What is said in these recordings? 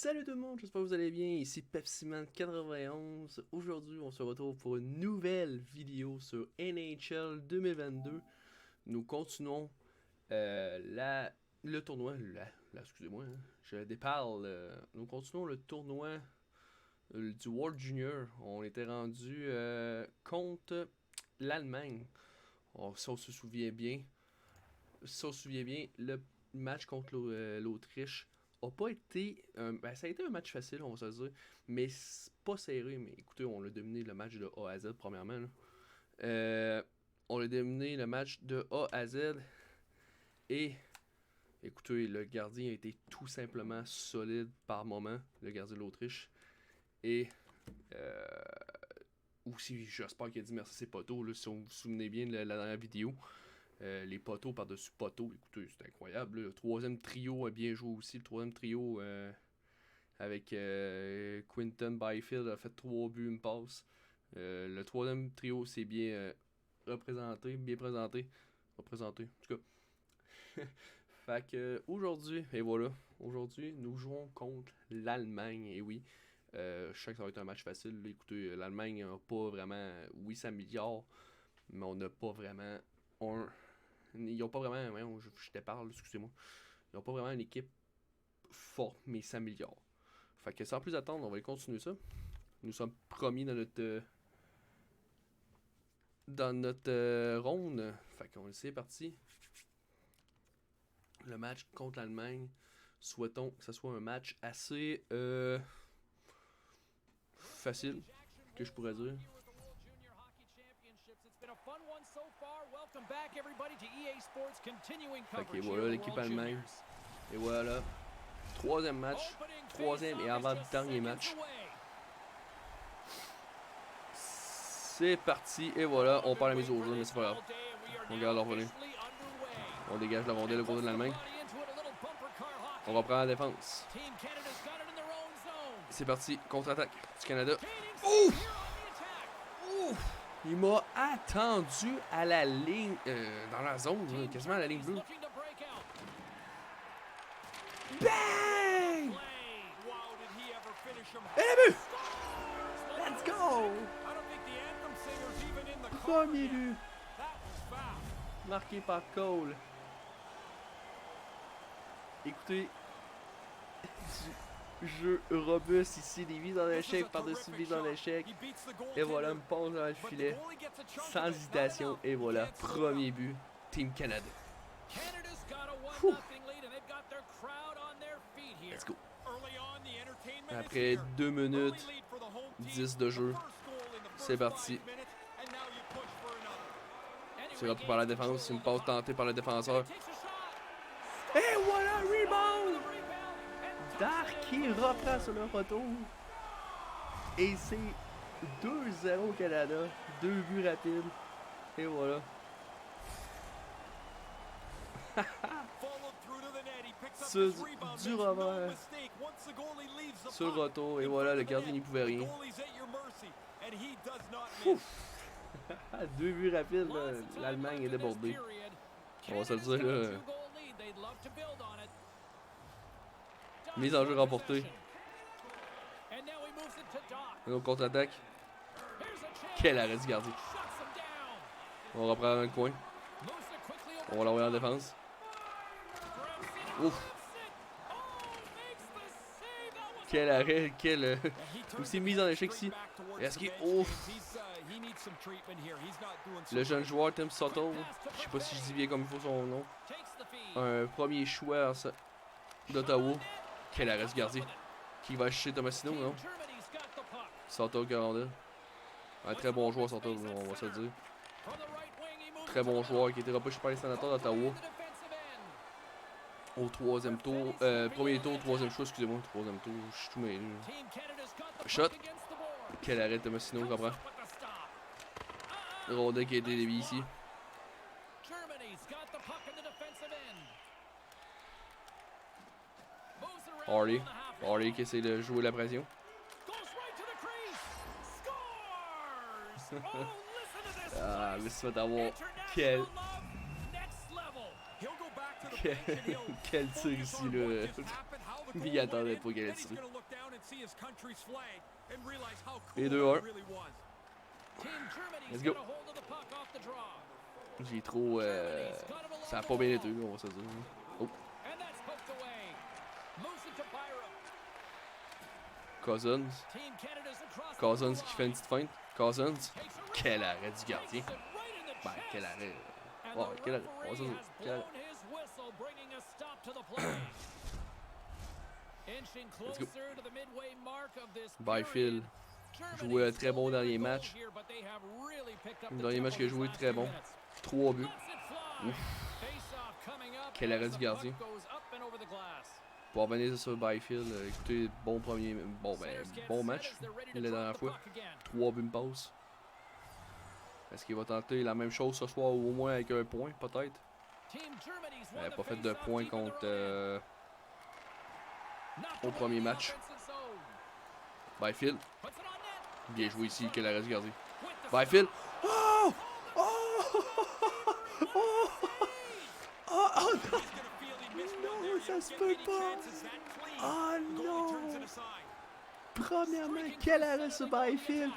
Salut tout le monde, j'espère que vous allez bien, ici PepsiMan91. Aujourd'hui, on se retrouve pour une nouvelle vidéo sur NHL 2022. Nous continuons le tournoi, excusez-moi, je déparle. Nous continuons le tournoi du World Junior. On était rendu contre l'Allemagne. Si on se souvient bien, le match contre l'Autriche a pas été. Ça a été un match facile, on va se dire. Mais c'est pas serré. Mais écoutez, on a dominé le match de A à Z, premièrement. Là. On a dominé le match de A à Z. Et écoutez, le gardien a été tout simplement solide par moment. Le gardien de l'Autriche. Et aussi, j'espère qu'il a dit merci à ses poteaux. Là, si vous vous souvenez bien de la dernière vidéo. Les poteaux par-dessus poteaux, écoutez, c'est incroyable. Là. Le troisième trio a bien joué aussi. Le troisième trio avec Quinton Byfield a fait 3 buts, une passe. Le troisième trio s'est bien représenté, bien présenté. Représenté, en tout cas. Fait que aujourd'hui, et voilà, aujourd'hui, nous jouons contre l'Allemagne. Et oui, je sais que ça va être un match facile. Là. Écoutez, l'Allemagne n'a pas vraiment. Oui, ça s'améliore, mais on n'a pas vraiment Ils n'ont pas vraiment. Je te parle, excusez-moi. Ils n'ont pas vraiment une équipe forte, mais s'améliore. Fait que sans plus attendre, on va continuer ça. Nous sommes promis dans notre ronde. Fait qu'on c'est parti. Le match contre l'Allemagne. Souhaitons que ce soit un match assez facile, que je pourrais dire. Fait que voilà l'équipe Allemagne. Et voilà. Troisième match. Troisième et avant-dernier match. C'est parti. Et voilà, on part la mise au jeu, mais c'est pas grave. On garde leur volet. On dégage la rondelle au côté de l'Allemagne. On reprend la défense. C'est parti. Contre-attaque du Canada. Ouf! Ouf! Il m'a attendu à la ligne, dans la zone, quasiment à la ligne bleue. Bang! Et le but! Let's go! Premier but. Marqué par Cole. Écoutez, jeu robuste ici, des mises en échec par-dessus mises en échec. Et voilà, une passe dans le filet. Sans hésitation. Et voilà, premier but, Team Canada. Ouh. Let's go. Après 2 minutes 10 de jeu, c'est parti. C'est repris par la défense, une passe tentée par le défenseur. Et voilà, rebound! Dark qui reprend sur le retour. Et c'est 2-0 Canada. 2 buts rapides. Et voilà. Du revers. Sur le retour. Et voilà, le gardien n'y pouvait rien. 2 buts rapides. L'Allemagne est débordée. On va se le dire là. Mise en jeu remportée. Un autre contre-attaque. Quel arrêt du gardien. On reprend dans le coin. On va l'envoyer en défense. Ouf. Quel arrêt, quel... aussi mise en échec ici. Est-ce qu'il... Ouf. Le jeune joueur Tim Suttle. Je sais pas si je dis bien comme il faut son nom. Un premier choix d'Ottawa. Quel arrêt du gardien. Qui va chercher Tomasino, non? Suttle qui a rendu. Un très bon joueur, Suttle, on va se le dire. Très bon joueur qui a été repêché par les sénateurs d'Ottawa. Au troisième tour. Premier tour, troisième choix, excusez-moi. Troisième tour, je suis tout mêlé. Shot. Quel arrêt de Tomasino, je comprends. Rondin qui a été dévié ici. Hardy qui essaie de jouer la pression. Ah, laisse-moi d'avoir quel tir ici là. Puis il attendait pas qu'elle ait tiré. Et 2-1. Let's go. J'ai trop... ça a pas bien été, on va se dire. Oh. Cousins. Cousins qui fait une petite feinte. Cousins. Quel arrêt du gardien. Ben, quel arrêt. Oh, quel arrêt. On va se dire. Quel arrêt. Let's go. Byfield joué un très bon dernier match. Le dernier match qu'il a joué très bon. 3 buts. Ouf. Quel arrêt du gardien. Pour revenir sur Byfield, écoutez, bon premier. Bon match. La dernière fois. 3 buts me passe. Est-ce qu'il va tenter la même chose ce soir ou au moins avec un point, peut-être? Il n'a pas fait de point contre au premier match. Byfield. Bien joué ici, quel arrêt du gardien. Byfield. Oh! Oh! Oh! Oh! Oh non! Non, ça se peut pas! Oh non! Premièrement, quel arrêt sur Byfield!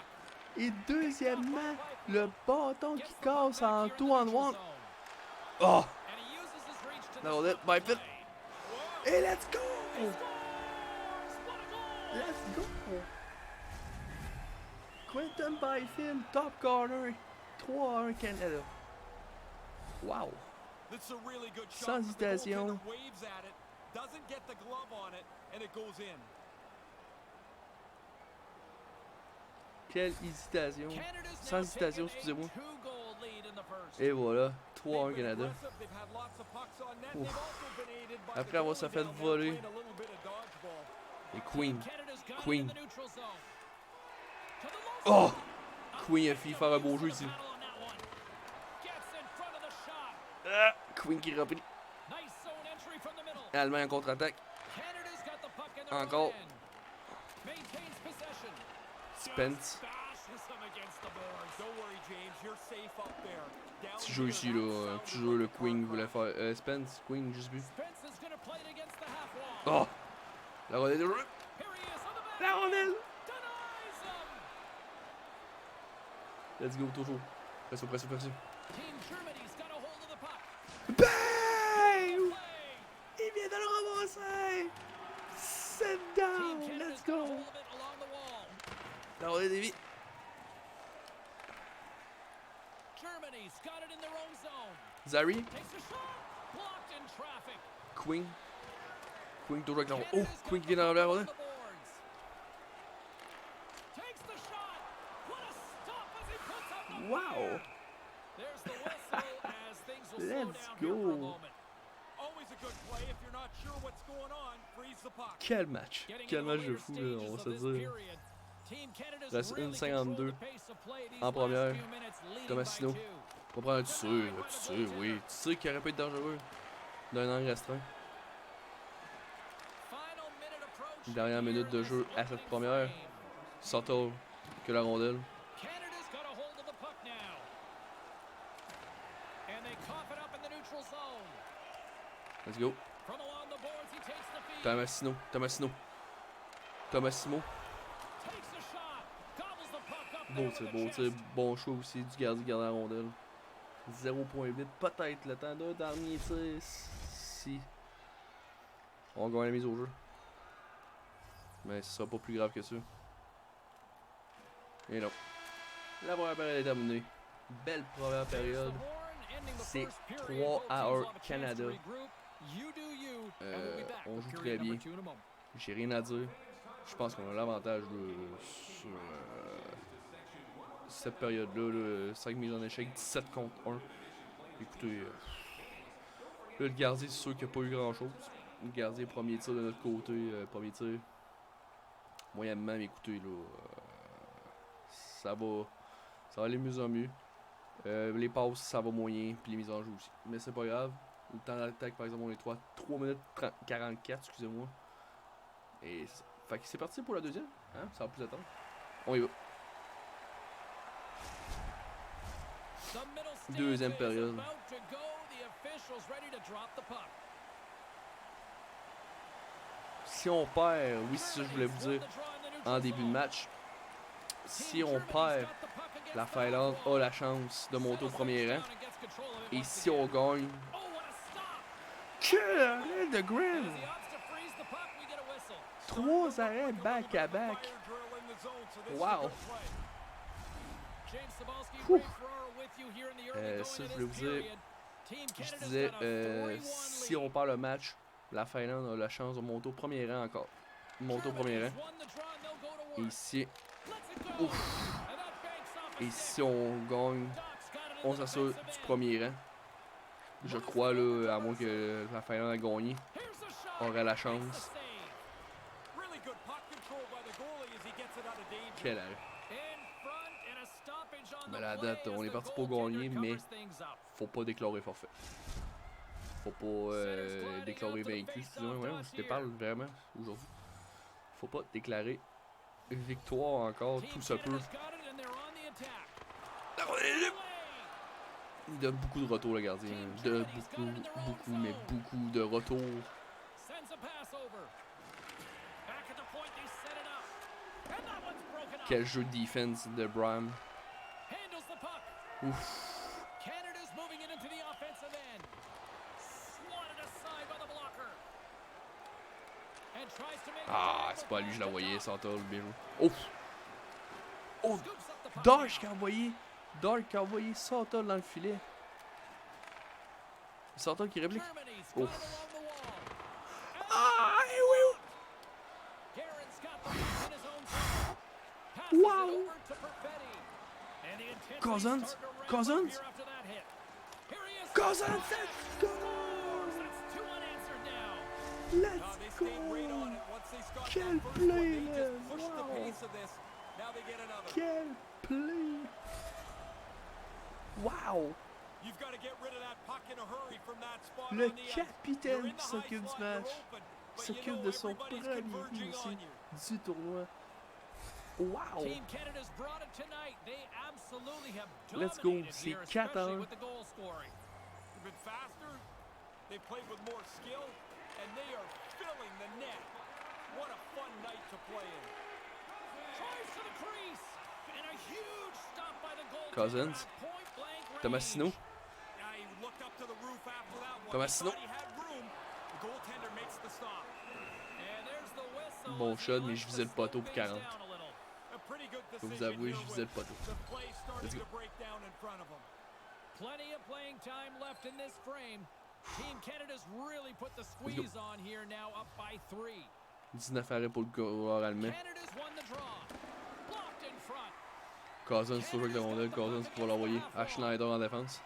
Et deuxièmement, le bâton qui casse en 2-on-1. Oh! Now that Byfield. Et let's go! Let's go! Quinton Byfield, top corner. 3-1 Canada. Wow! Sans hésitation. Quelle hésitation. Sans hésitation, excusez-moi. Et voilà, 3-1 Canada. Ouf. Après avoir se fait voler. Et Queen. Oh! Queen a fini faire un beau jeu ici. Ah, Queen qui reprit. Allemagne en contre-attaque. Encore. Spence. Petit jeu ici, là. Petit jeu, le Queen voulait faire. Spence, Queen, juste vu. Oh! La rondelle de jeu. La rondelle! Let's go, toujours. Pression. Bang! Il vient de le ramasser! Sit down! Let's go! La rondelle des vies. Zary. Queen toujours avec la rondelle. Oh! Queen qui vient dans la rondelle. Wow! Let's go! Quel match! Quel match de fou, là, on va se dire. Il reste 1,52 en première. Tomasino. On va prendre un tir, oui. Tu sais qu'il aurait pu être dangereux d'un angle restreint. Dernière minute de jeu à cette première. Soto que la rondelle. Let's go. Tomasino. Beau tir, bon choix aussi du gardien qui garde la rondelle. 0.8, peut-être le temps d'un dernier tir si on gagne la mise au jeu. Mais ce sera pas plus grave que ça. Et non. La première période est terminée. Belle première période. C'est 3-1 Canada. On joue très bien. J'ai rien à dire. Je pense qu'on a l'avantage sur cette période-là. 5 mises en échec, 17 contre 1. Écoutez, là, le gardien, c'est sûr qu'il n'y a pas eu grand-chose. Le gardien, premier tir de notre côté. Premier tir. Moyennement, mais écoutez, là, ça va aller mieux en mieux. Les passes, ça va moyen, puis les mises en jeu aussi. Mais c'est pas grave. Le temps d'attaque, par exemple, on est 3 minutes 44, excusez-moi. Et fait que c'est parti pour la deuxième. Hein? Ça va plus attendre. On y va. Deuxième période. si on perd, oui, c'est ça que je voulais vous dire en début de match. Si on perd, la Finlande a la chance de monter au premier rang. Et si on gagne, quel arrêt de Graham! 3 arrêts back-à-back. Wow! Ça, je voulais vous dire. Je disais, si on perd le match, la Finlande a la chance de monter au premier rang encore. Monter au premier rang. Et ici. Ouf! Et si on gagne, on s'assure du premier rang. Je crois, là, à moins que la Finlande a gagné, aurait la chance. Quel arrêt. Mais la date, on est parti pour gagner, mais faut pas déclarer forfait. Faut pas déclarer vaincu. Excusez-moi, ouais, je te parle vraiment aujourd'hui. Faut pas déclarer victoire encore, tout se peut. Il donne beaucoup de retours, le gardien. De beaucoup, mais beaucoup de retours. Quel jeu de défense de Bram. Ouf. Ah, c'est pas lui, je la voyais, Santal, bien joué. Ouf. Oh, Dark qui a envoyé Santal dans le filet. Santal qui réplique. Ouf. Ah, oui. Wow. Cousins. Let's go. Quel play, man. Wow. Quel play. Wow. Le capitaine qui s'occupe du match. S'occupe de son premier but aussi du tournoi. Wow. Let's go. C'est 4-1. Cousins. Tomasino. Bon shot, mais je visais le poteau pour 40. Faut vous avouer, je visais le poteau. Let's go. Plenty of playing time left in this frame. Team Canada's really put the squeeze on here now, up by 3. 19 arrêts pour le joueur allemand. Canada's won the draw. Blocked in front. Cousins toujours avec la rondelle. Cousins pour l'envoyer à Schneider en défense.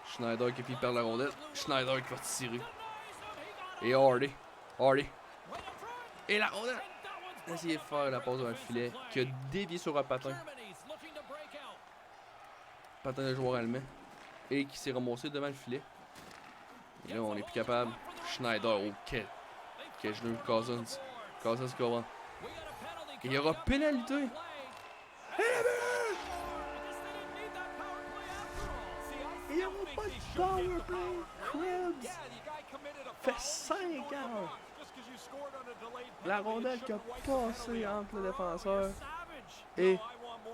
Schneider qui perd la rondelle. Schneider qui va tirer. Et Hardy. Et la rondelle. Essayer de faire la passe dans le filet. Qui a dévié sur un patin. Patin de joueur allemand. Et qui s'est remonté devant le filet. Et là, on n'est plus capable. Schneider, oh, quel genou. Cousins qui va. Il y aura pénalité. Il n'y aura pas de power play. Krebs fait 5 ans. La rondelle qui a passé entre le défenseur. Et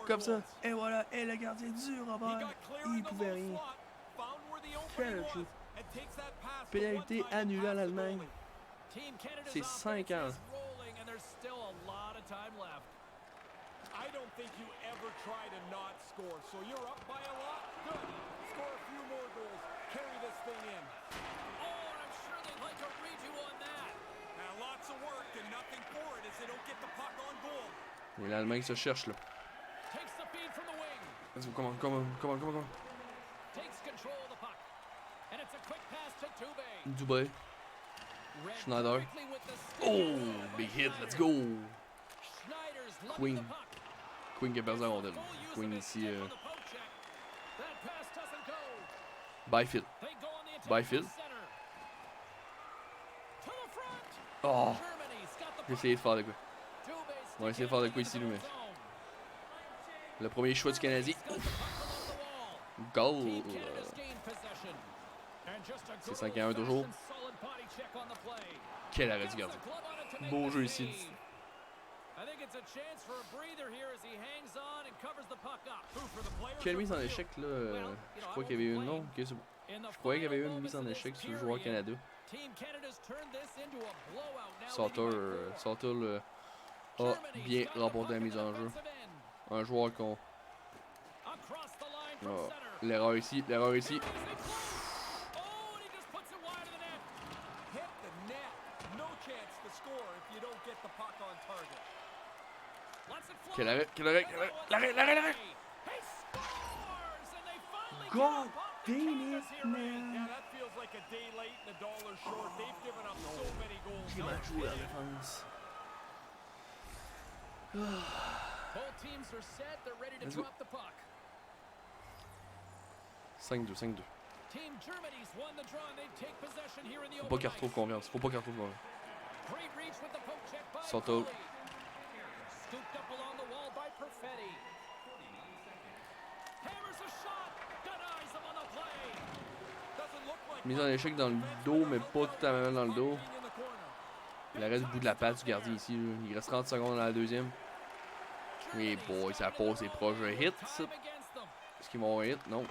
comme ça. Et voilà. Et le gardien du Robert. Il pouvait rien. Quel jeu. Pénalité annulée à l'Allemagne. C'est 5 ans. I don't think you ever try to not score. So you're up by a lot. Good. Score a few more goals. Carry this thing in. Oh, and I'm sure they'd like a redo on that. Now lots of work and nothing for it as they don't get the puck on goal. Et l'Allemagne se cherche là. Takes the feed from the wing. Vas-y, comment. Takes control of the puck. And it's a quick pass to Dubé. Dubé. Schneider. Oh, big hit, let's go. Queen qui a perdu la rondelle. Queen ici. Byfield. Oh! J'ai essayé de faire de quoi. On va essayer de faire de quoi ici, mais. Le premier choix du Canadien. Goal! C'est 5-1 toujours. body check on the play. Quel arrêt du gardien. Beau jeu ici. I think it's a chance for a breather here as he hangs on and covers the puck up. For the players. Quelle mise en échec là? Je crois qu'il y avait une, non? Okay, c'est bon. Je croyais qu'il y avait eu une mise en échec sur le joueur Canada. Sauter a bien remporté la mise en jeu. Un joueur qu'on... Oh, l'erreur ici, l'erreur ici. Quel arrêt, quel arrêt, quel arrêt, l'arrêt, l'arrêt, l'arrêt! God damn it, man! J'ai mal joué en défense. Let's go. 5-2, 5-2. Faut pas qu'il retrouve confiance, faut pas qu'il retrouve confiance. Sauter. Mise en échec dans le dos, mais pas tout à fait dans le dos. Il reste du bout de la patte du gardien ici. Là. Il reste 30 secondes dans la deuxième. Et boy, ça passe, c'est proche d'un hit. Est-ce qu'ils vont avoir un hit? Non.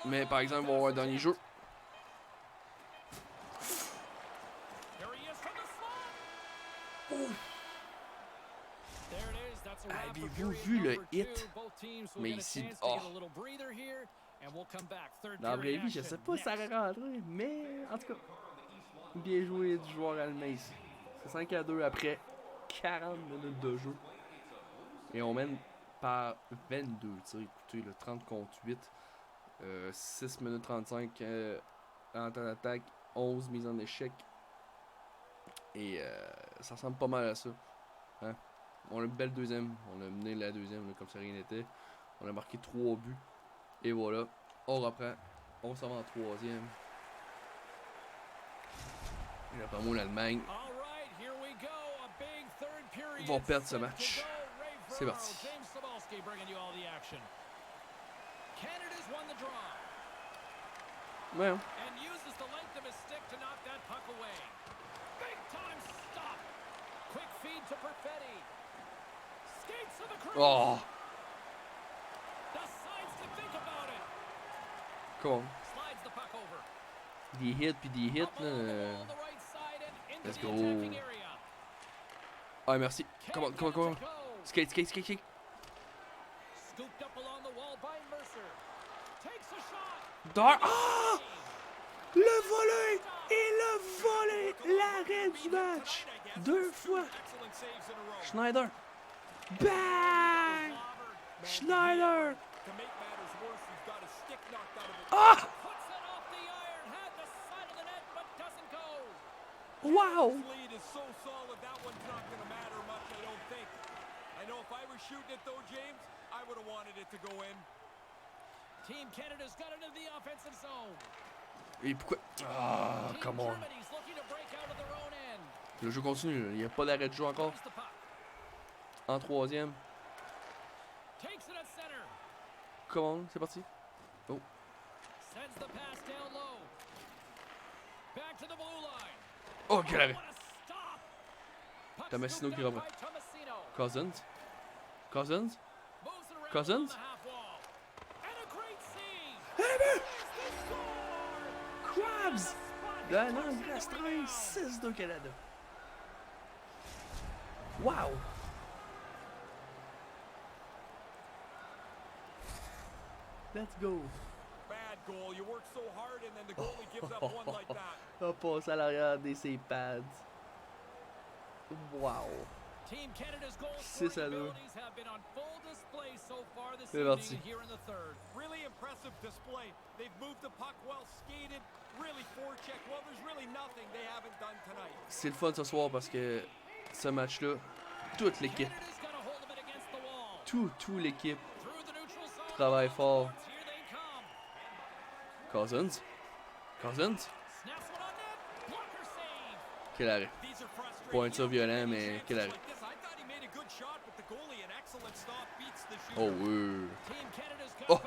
Mais par exemple, ils vont avoir un dernier jeu. Oh. Avez-vous vu le hit? Mais ici, oh. Dans la vraie vie, je sais pas si ça aurait rentré, mais en tout cas, bien joué du joueur allemand ici. C'est 5-2 après 40 minutes de jeu. Et on mène par 22 tirs. Écoutez, le 30 contre 8. 6 minutes 35 en temps d'attaque. 11 mises en échec. Et ça ressemble pas mal à ça. Hein? On a une belle deuxième. On a mené la deuxième là, comme si rien n'était. On a marqué 3 buts. Et voilà. On reprend. On s'en va en troisième. Et là, par moi, l'Allemagne vont perdre ce match. C'est parti. Ouais. Oh. Come on. Des hits puis des hits là. Let's go. Ah merci. Come on, come on, come on. Skate, skate, skate, skate. Dar. Ah! Le volet et le volet. L'arrêt du match. 2 fois. Schneider. Bang! Schneider. Ah! Wow! Et pourquoi? Ah, come on. Le jeu continue, il n'y a pas d'arrêt de jeu encore. En troisième. Come on, c'est parti. Oh. Oh, quel arrêt! Tomasino qui reprend. Cousins? Cousins? Cousins? Crabs! La langue restreinte, 6-2 Canada. Wow! Let's go! On passe à l'arrière de ses pads. Wow! 6-2. C'est parti. C'est le fun ce soir parce que ce match-là, toute l'équipe, toute l'équipe travaille fort. Cousins. Cousins. Quel arrêt. Pas un tir violent, mais quel arrêt. Oh oui. Oh.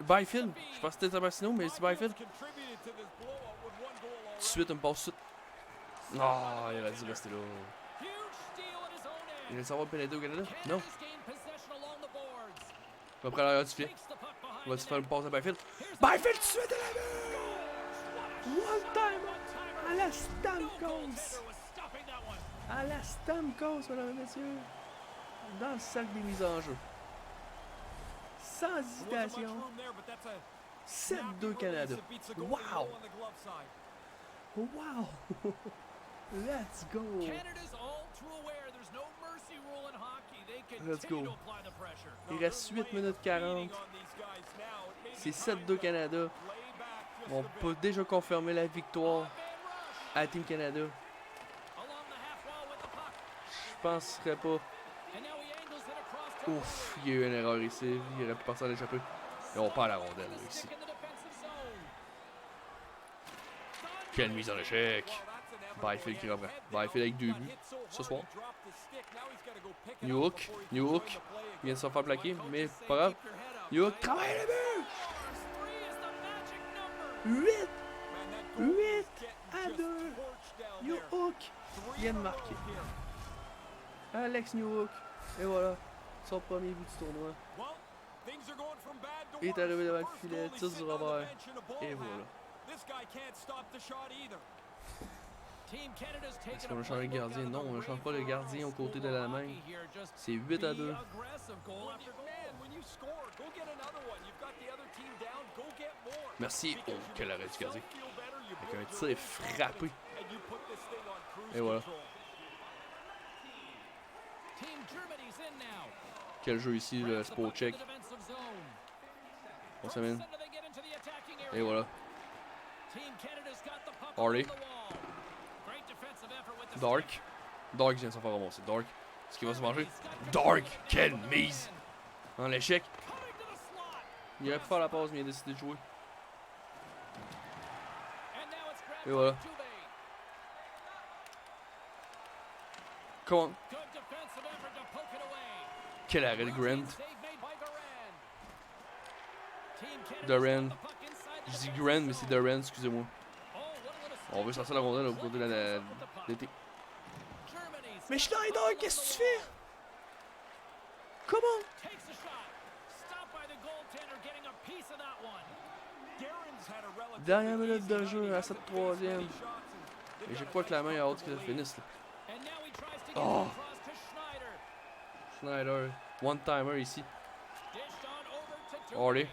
Byfield. Je pense que c'était Tomasino, mais c'est Byfield. Tout de suite, une passe. Ah, il aurait dû rester là. Il va savoir le pénalité au Canada? Non. Il va prendre l'arrière du filet. Il va se faire une passe à Byfield. Byfield tout de suite à la vue! One time! À la Stamkos! À la Stamkos, mesdames et messieurs! Dans le sac des mises en jeu. Sans hésitation. 7-2 Canada. Wow! Wow! Let's go! Let's go. Il reste 8 minutes 40. C'est 7-2 Canada. On peut déjà confirmer la victoire à Team Canada. Je penserais pas. Ouf, il y a eu une erreur ici. Il aurait pu passer à l'échapper. Et on perd la rondelle là, ici. Quelle mise en échec. Byfield qui reprend. Byfield avec 2 buts ce soir. New Hook. New Hook. Il vient de se faire plaquer, mais pas grave. New Hook travaille le but. 8 à 2. New Hook vient de marquer. Alex New Hook. Et voilà. Son premier but du tournoi. Il est arrivé devant le filet. Tir du revers. Et voilà. Est-ce qu'on a changé le gardien? Non, on ne change pas le gardien aux côtés de la main. C'est 8 à 2. Merci. Oh, quel arrêt du gardien. Avec un tir frappé. Et voilà. Quel jeu ici, le sport check. On s'amène. Et voilà. Harley. Dark. Dark vient de s'en faire ramasser. Dark. Est-ce qu'il va se manger? Dark! Quelle mise! En l'échec. Il aurait pu faire la passe, mais il a décidé de jouer. Et voilà. Come on. Quel arrêt de Grant. Duran. Je dis Grant, mais c'est Duran, excusez-moi. On veut sortir la rondelle au côté de l'été. Mais Schneider, qu'est-ce que tu fais? Comment? Dernière minute de jeu à cette troisième. Et j'ai pas que la main a hâte que ça finisse. Là. Oh! Schneider. One-timer ici. Harley.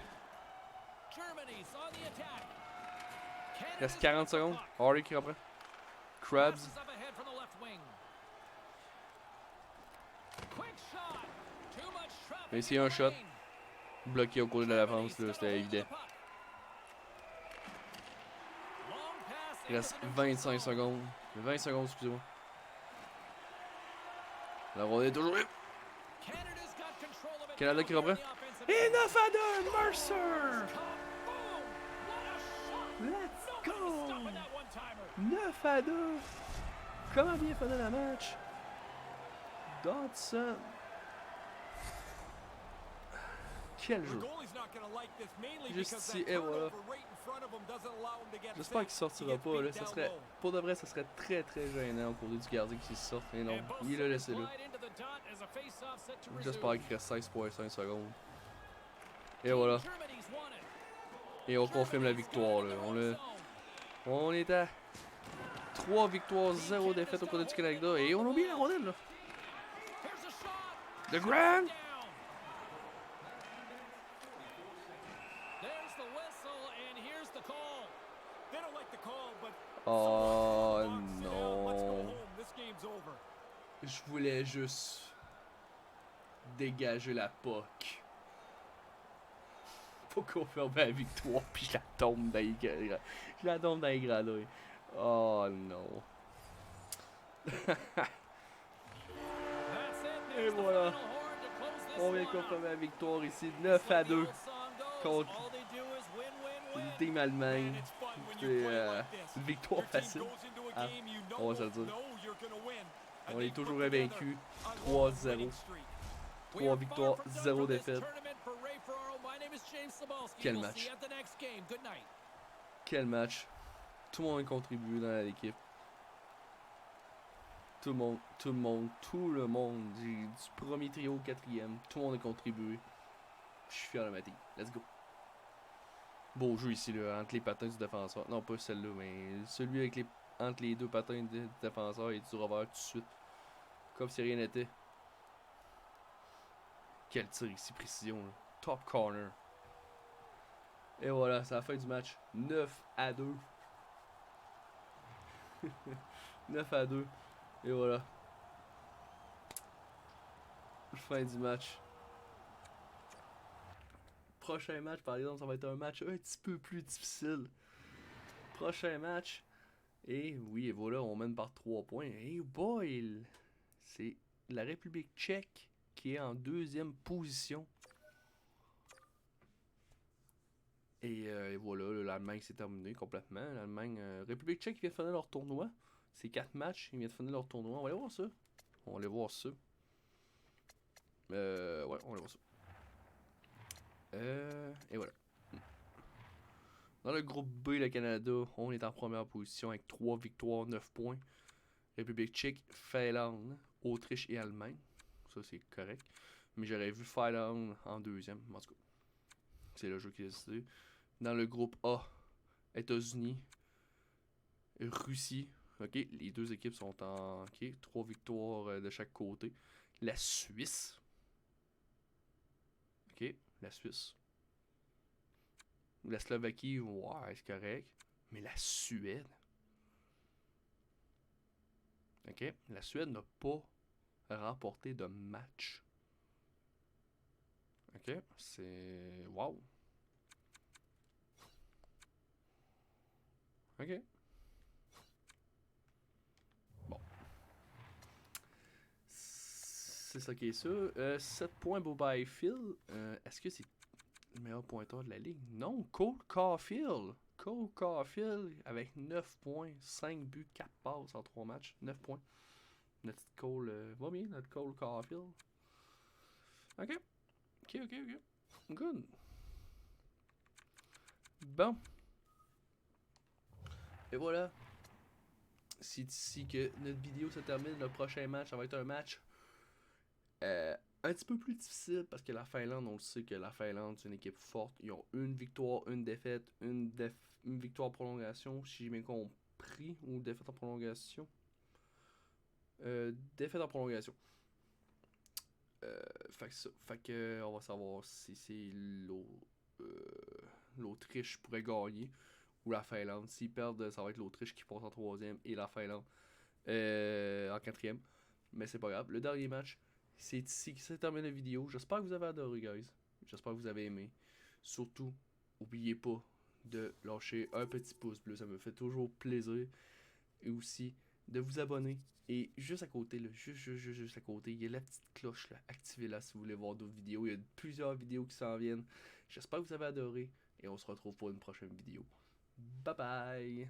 Il reste 40 secondes. Harley qui reprend. Krabs. Mais c'est un shot. Bloqué au côté de la défense, c'était évident. Il reste 25 secondes. 20 secondes, excusez-moi. La rondelle est toujours là. Canada qui reprend. Et 9 à 2, Mercer! Let's go! 9 à 2. Comment bien finir le match? Dodson. Quel jeu. Juste ici, et voilà. J'espère qu'il sortira pas. Là. Ça serait, pour de vrai, ça serait très très gênant au côté du gardien qui se sort. Mais non, il l'a laissé là. J'espère qu'il reste 16,5 secondes. Et voilà. Et on confirme la victoire. Là. On est à 3 victoires, 0 défaites au côté du Canada. Et on a oublié la rondelle. Là. The Grand! Oh non. Je voulais juste dégager la POC. Pour confirmer la victoire, puis je la tombe dans les gradins. Oh non. Et voilà. On vient confirmer la victoire ici. 9 à 2 contre le team Allemagne. C'est une victoire facile. Ah, on va se le dire. On est toujours invaincu. 3-0. 3 victoires, 0 défaites. name is James Cybulski. Quel We'll match. see you at the next game. Good night. Quel match. Tout le monde a contribué dans l'équipe. Tout le monde. Du premier trio au quatrième. Tout le monde a contribué. Je suis fier de ma team. Let's go. Beau jeu ici, là, entre les patins du défenseur. Non, pas celle-là, mais celui avec entre les deux patins du défenseur et du revers tout de suite. Comme si rien n'était. Quel tir ici, précision. Là. Top corner. Et voilà, c'est la fin du match. 9-2. 9-2. Et voilà. Fin du match. Prochain match, par exemple, ça va être un match un petit peu plus difficile. Prochain match. Et oui, et voilà, on mène par 3 points. Hey boy! C'est la République tchèque qui est en deuxième position. Et voilà, l'Allemagne s'est terminée complètement. L'Allemagne, République tchèque vient de finir leur tournoi. C'est 4 matchs, ils viennent de finir leur tournoi. On va aller voir ça. On va aller voir ça. Ouais, on va aller voir ça. Et voilà. Dans le groupe B, le Canada, on est en première position avec 3 victoires, 9 points. République tchèque, Finlande, Autriche et Allemagne. Ça, c'est correct. Mais j'aurais vu Finlande en deuxième. En tout cas, c'est le jeu qui a décidé. Dans le groupe A, États-Unis, Russie. Ok, les deux équipes sont en. Ok, 3 victoires de chaque côté. La Suisse. Ok, la Suisse. La Slovaquie, ouais, c'est correct. Mais la Suède. Ok, la Suède n'a pas remporté de match. Ok, c'est. Wow. Ok. Bon. C'est ça qui est sûr. 7 points Bo Byfield. Est-ce que c'est le meilleur pointeur de la ligue? Non, Cole Caulfield. Cole Caulfield avec 9 points, 5 buts, 4 passes en 3 matchs. 9 points. Notre Cole va bien, notre Cole Caulfield. Ok. Ok. Good. Bon. Et voilà. C'est ici que notre vidéo se termine. Le prochain match, ça va être un match un petit peu plus difficile parce que la Finlande, on le sait que la Finlande, c'est une équipe forte. Ils ont une victoire, une défaite, une victoire en prolongation, si j'ai bien compris, ou défaite en prolongation. Défaite en prolongation. Fait que on va savoir si c'est l'Autriche pourrait gagner ou la Finlande. S'ils perdent, ça va être l'Autriche qui passe en troisième et la Finlande en quatrième. Mais c'est pas grave. Le dernier match, c'est ici que se termine la vidéo. J'espère que vous avez adoré, guys. J'espère que vous avez aimé. Surtout, n'oubliez pas de lâcher un petit pouce bleu. Ça me fait toujours plaisir. Et aussi, de vous abonner. Et juste à côté, là, juste à côté, il y a la petite cloche là. Activez-la si vous voulez voir d'autres vidéos. Il y a plusieurs vidéos qui s'en viennent. J'espère que vous avez adoré. Et on se retrouve pour une prochaine vidéo. Bye bye!